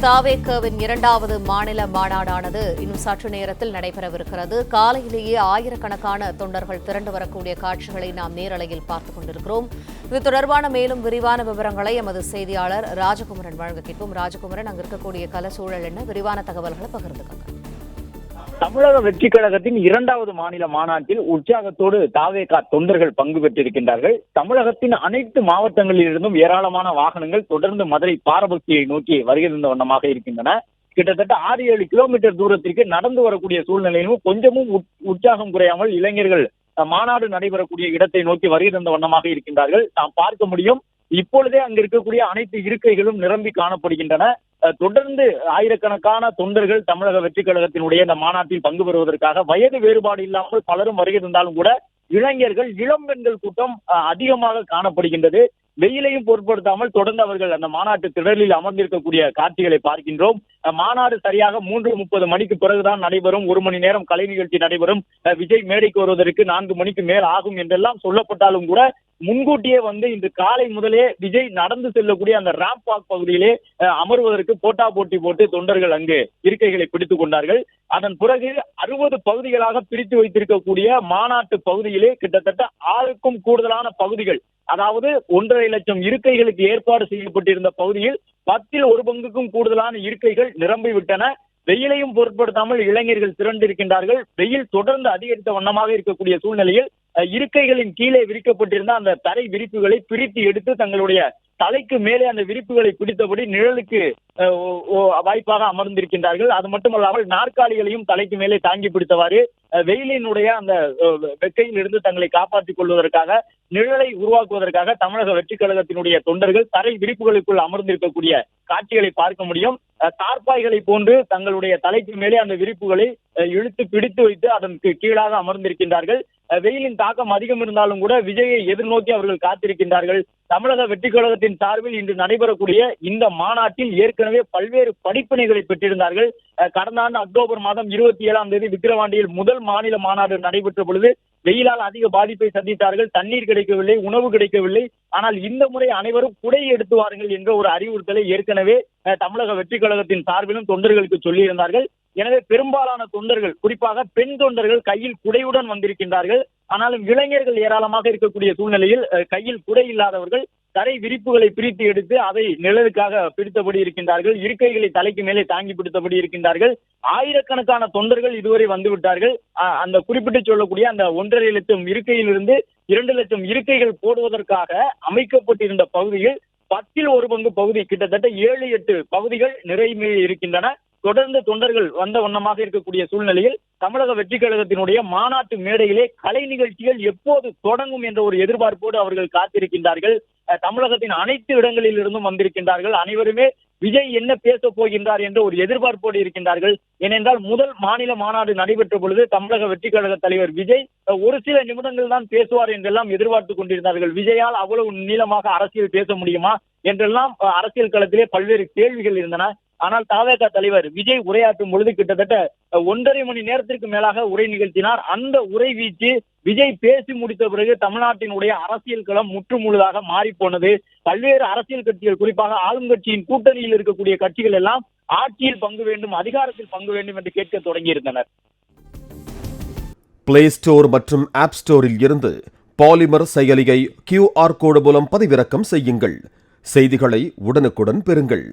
தாவேகவின் இரண்டாவது மாநில மாநாடானது இன்னும் சற்று நேரத்தில் நடைபெறவிருக்கிறது. காலையிலேயே ஆயிரக்கணக்கான தொண்டர்கள் திரண்டு வரக்கூடிய காட்சிகளை நாம் நேரலையில் பார்த்துக் கொண்டிருக்கிறோம். இது தொடர்பான மேலும் விரிவான விவரங்களை எமது செய்தியாளர் ராஜகுமரன் வழங்க கேட்போம். ராஜகுமரன், அங்கு இருக்கக்கூடிய கலசூழல் என்ன, விரிவான தகவல்களை பகிர்ந்துக்கங்க. தமிழக வெற்றி கழகத்தின் இரண்டாவது மாநில மாநாட்டில் உற்சாகத்தோடு தாவேகா தொண்டர்கள் பங்கு பெற்றிருக்கின்றார்கள். தமிழகத்தின் அனைத்து மாவட்டங்களில் இருந்தும் ஏராளமான வாகனங்கள் தொடர்ந்து மதுரை பாரபக்தியை நோக்கி வருகின்ற வண்ணமாக இருக்கின்றன. கிட்டத்தட்ட 6-7 கிலோமீட்டர் தூரத்திற்கு நடந்து வரக்கூடிய சூழ்நிலையிலும் கொஞ்சமும் உற்சாகம் குறையாமல் இளைஞர்கள் மாநாடு நடைபெறக்கூடிய இடத்தை நோக்கி வருகின்ற வண்ணமாக இருக்கின்றார்கள். நாம் பார்க்க முடியும், இப்பொழுதே அங்கு இருக்கக்கூடிய அனைத்து இருக்கைகளும் நிரம்பி காணப்படுகின்றன. தொடர்ந்து ஆயிரக்கணக்கான தொண்டர்கள் தமிழக வெற்றி கழகத்தினுடைய இந்த மாநாட்டில் பங்கு பெறுவதற்காக வயது வேறுபாடு இல்லாமல் பலரும் வருகின்றாலும் கூட இளைஞர்கள், இளம் பெண்கள் கூட்டம் அதிகமாக காணப்படுகின்றது. வெயிலையும் பொருட்படுத்தாமல் தொடர்ந்து அவர்கள் அந்த மாநாட்டு திடலில் அமர்ந்திருக்கக்கூடிய காட்சிகளை பார்க்கின்றோம். மாநாடு சரியாக 3:30 மணிக்கு பிறகுதான் நடைபெறும். 1 மணி நேரம் கலை நிகழ்ச்சி நடைபெறும். விஜய் மேடைக்கு வருவதற்கு 4 மணிக்கு மேல் ஆகும் என்றெல்லாம் சொல்லப்பட்டாலும் கூட முன்கூட்டியே இன்று காலை முதலே விஜய் நடந்து செல்லக்கூடிய அந்த ராம்ப் வாக் பகுதியிலே அமர்வதற்கு போட்டா போட்டி போட்டு தொண்டர்கள் அங்கு இருக்கைகளை பிடித்துக் கொண்டார்கள். அதன் பிறகு 60 பகுதிகளாக பிரித்து வைத்திருக்கக்கூடிய மாநாட்டு பகுதியிலே கிட்டத்தட்ட 6க்கும் கூடுதலான பகுதிகள், அதாவது 1.5 லட்சம் இருக்கைகளுக்கு ஏற்பாடு செய்யப்பட்டிருந்த பகுதியில் 10ல் 1 பங்குக்கும் கூடுதலான இருக்கைகள் நிரம்பிவிட்டன. வெயிலையும் பொருட்படுத்தாமல் இளைஞர்கள் திரண்டிருக்கின்றார்கள். வெயில் தொடர்ந்து அதிகரித்த வண்ணமாக இருக்கக்கூடிய சூழ்நிலையில் இருக்கைகளின் கீழே விரிக்கப்பட்டிருந்த அந்த தரை விரிப்புகளை பிரித்து எடுத்து தங்களுடைய தலைக்கு மேலே அந்த விரிப்புகளை பிடித்தபடி நிழலுக்கு வாய்ப்பாக அமர்ந்திருக்கின்றார்கள். அது மட்டுமல்லாமல் நாற்காலிகளையும் தலைக்கு மேலே தாங்கி பிடித்தவாறு வெயிலினுடைய அந்த வெக்கையில் இருந்து தங்களை காப்பாற்றிக் கொள்வதற்காக, நிழலை உருவாக்குவதற்காக தமிழக வெற்றி கழகத்தினுடைய தொண்டர்கள் தரை விரிப்புகளுக்குள் அமர்ந்திருக்கக்கூடிய காட்சிகளை பார்க்க முடியும். தார்பாய்களை போன்று தங்களுடைய தலைக்கு மேலே அந்த விரிப்புகளை இழுத்து பிடித்து வைத்து அதற்கு கீழாக அமர்ந்திருக்கின்றார்கள். வெயிலின் தாக்கம் அதிகம் இருந்தாலும் கூட விஜயை எதிர்நோக்கி அவர்கள் காத்திருக்கின்றார்கள். தமிழக வெற்றி கழகத்தின் சார்பில் இன்று நடைபெறக்கூடிய இந்த மாநாட்டில் ஏற்கனவே பல்வேறு படிப்பினைகளை பெற்றிருந்தார்கள். கடந்த ஆண்டு அக்டோபர் மாதம் 27ஆம் தேதி விக்கிரவாண்டியில் முதல் மாநில மாநாடு நடைபெற்ற பொழுது வெயிலால் அதிக பாதிப்பை சந்தித்தார்கள். தண்ணீர் கிடைக்கவில்லை, உணவு கிடைக்கவில்லை. ஆனால் இந்த முறை அனைவரும் குடை எடுத்து வாருங்கள் என்ற ஒரு அறிவுறுத்தலை ஏற்கனவே தமிழக வெற்றி கழகத்தின் சார்பிலும் தொண்டர்களுக்கு சொல்லியிருந்தார்கள். எனவே பெரும்பாலான தொண்டர்கள், குறிப்பாக பெண் தொண்டர்கள் கையில் குடையுடன் வந்திருக்கின்றார்கள். ஆனாலும் இளைஞர்கள் ஏராளமாக இருக்கக்கூடிய சூழ்நிலையில் கையில் குடை இல்லாதவர்கள் தரை விரிப்புகளை பிரித்து எடுத்து அதை நிழலுக்காக பிடித்தபடி இருக்கின்றார்கள். இருக்கைகளை தலைக்கு மேலே தாங்கி பிடித்தபடி இருக்கின்றார்கள். ஆயிரக்கணக்கான தொண்டர்கள் இதுவரை வந்துவிட்டார்கள். அந்த குறிப்பிட்டு சொல்லக்கூடிய அந்த 1.5 லட்சம் இருக்கையிலிருந்து 2 லட்சம் இருக்கைகள் போடுவதற்காக அமைக்கப்பட்டிருந்த பகுதியில் 10ல் 1 பங்கு பகுதி, கிட்டத்தட்ட 7-8 பகுதிகள் நிறைவு இருக்கின்றன. தொடர்ந்து தொண்டர்கள் வந்த வண்ணமாக இருக்கக்கூடிய சூழ்நிலையில் தமிழக வெற்றி கழகத்தினுடைய மாநாட்டு மேடையிலே கலை நிகழ்ச்சிகள் எப்போது தொடங்கும் என்ற ஒரு எதிர்பார்ப்போடு அவர்கள் காத்திருக்கின்றார்கள். தமிழகத்தின் அனைத்து இடங்களில் இருந்தும் வந்திருக்கின்றார்கள். அனைவருமே விஜய் என்ன பேச போகின்றார் என்ற ஒரு எதிர்பார்ப்போடு இருக்கின்றார்கள். ஏனென்றால் முதல் மாநில மாநாடு நடைபெற்ற பொழுது தமிழக வெற்றி கழக தலைவர் விஜய் ஒரு சில நிமிடங்கள் தான் பேசுவார் என்றெல்லாம் எதிர்பார்த்துக் கொண்டிருந்தார்கள். விஜயால் அவ்வளவு நீளமாக அரசியல் பேச முடியுமா என்றெல்லாம் அரசியல் களத்திலே பல்வேறு கேள்விகள் இருந்தன. ஆனால் தாவேகா தலைவர் விஜய் உரையாற்றும் பொழுது கிட்டத்தட்ட 1.5 மணி நேரத்திற்கு மேலாக உரை நிகழ்த்தினார். அந்த உரை வீச்சு விஜய் பேசி முடித்த பிறகு தமிழ்நாட்டினுடைய அரசியல் களம் முற்றுமுழுதாக மாறி போனது. பல்வேறு அரசியல் கட்சிகள், குறிப்பாக ஆளும் கட்சியின் கூட்டணியில் இருக்கக்கூடிய கட்சிகள் எல்லாம் ஆட்சியில் பங்கு வேண்டும், அதிகாரத்தில் பங்கு வேண்டும் என்று கேட்க தொடங்கியிருந்தனர். பிளே ஸ்டோர் மற்றும் ஆப் ஸ்டோரில் இருந்து பாலிமர் செயலியை QR கோடு மூலம் பதிவிறக்கம் செய்யுங்கள். செய்திகளை உடனுக்குடன் பெறுங்கள்.